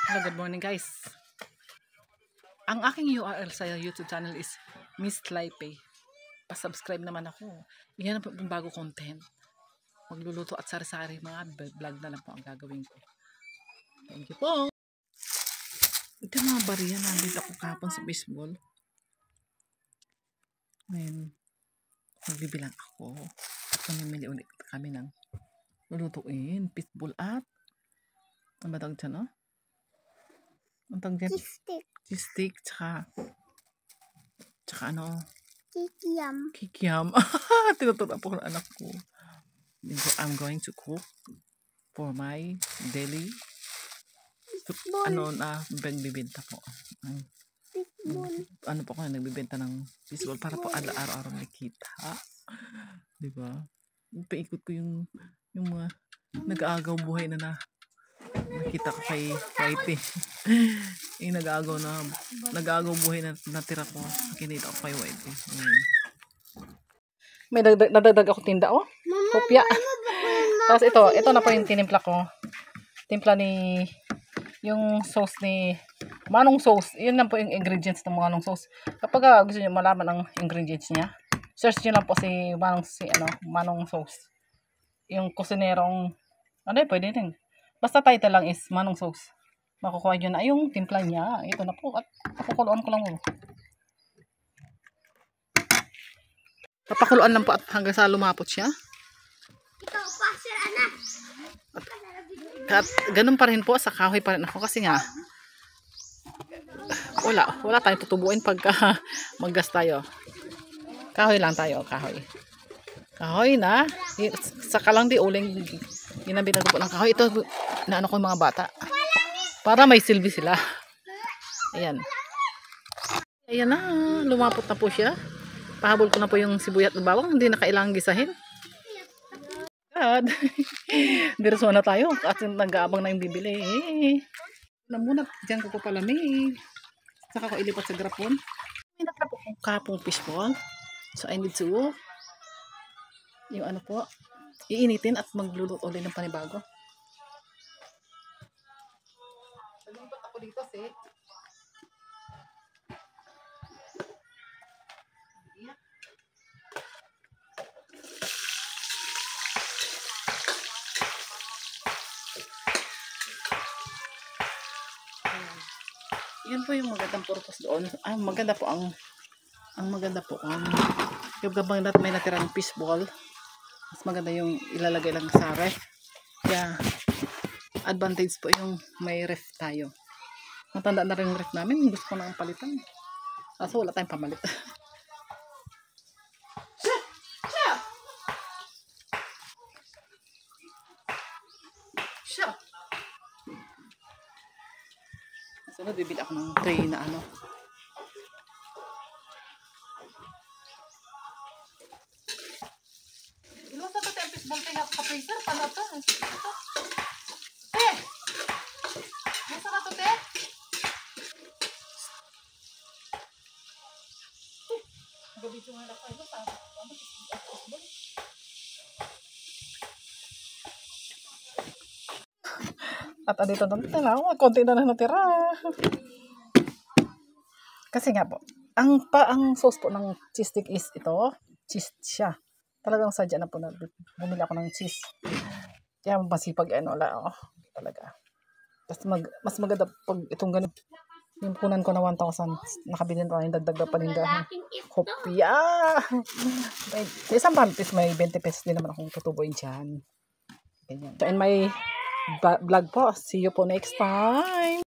Hello, good morning guys. Ang aking URL sa YouTube channel is Miss Lipe. Pa-subscribe naman ako. Yan ang bago content. Magluluto at sari-sari mga vlog na lang po ang gagawin ko. Thank you po. Ito mga bariya nandito ako kahapon sa baseball. Ngayon, magbibilang ako. At mamimili ulit kami ng lulutuin. Fishball at ano ba tawag dyan, no? Ang tawag dyan? Cheese stick. Tsaka ano? Kikiam. Kikiam. Tinutunan po ng anak ko. I'm going to cook for my daily nagbibenta po. Ano po ako nagbibenta ng fishball para po araw-araw may kita. Diba? Paikot ko yung mga nag-aagaw buhay na nakita ko kay Whitey. Yung nag-aagaw buhay na natira ko. Kinita ko kay Whitey. May nadagdag ako tinda, oh. Kopya. Tapos ito na po yung tinimpla ko. Timpla ni yung sauce ni Manong sauce. Yun lang po yung ingredients ng Manong sauce. Kapag gusto niyo malaman ang ingredients niya, search niyo lang po si Manong sauce. Yung kusinerong pwede din. Basta title lang is Manong sauce. Makukuha nyo na yung timpla niya. Ito na po. At pakukuluan ko lang mo. Papakuluan lang po at hanggang sa lumapot siya. At ganun pa rin po. Sa kahoy pa rin ako. Kasi nga wala tayong tutubuin pagka maggas tayo. Kahoy lang tayo. Kahoy na. Saka lang di uling ginabinag po ng kahoy. Ito na ko yung mga bata. Para may silbi sila. Ayan. Ayan na. Lumapot na po siya. Pahabol ko na po yung sibuyat at bawang. Hindi na kailangang gisahin. Diretso na tayo. At nag-aabang na yung bibili. Alam mo na. Diyan ko palamig. Saka ko ilipat sa grapon. May natrapok kong kapong fishball. So I need to yung iinitin at magluluto ulit ng panibago. Naglipat ako dito, sis. Yan po yung magandang purpose doon. Maganda po ang yung gabang may natirang fishball. Mas maganda yung ilalagay lang sa ref. Kaya advantage po yung may ref tayo. Matanda na rin yung ref namin. Gusto ko na ang palitan. Kaso wala tayong pamalit. Sunod, bibili ako ng tray na Iluwas na ito sa fishball tray na ka-freezer. Paano ito? Nasa na ito, te? Gabit yung halak tayo. At dito na konti na lang natira. Kasi nga po, ang sauce po ng cheese stick is ito. Cheese siya. Talagang sadya na po na bumili ako ng cheese. Kaya masipag talaga. Mas maganda pag itong ganun. Yung punan ko na 1,000. Nakabili na yung dagdag pa nindahan. Kopya! Isang pantis may 20 pesos din naman akong tutubuin dyan. Ganyan. So in my vlog po. See you po next time.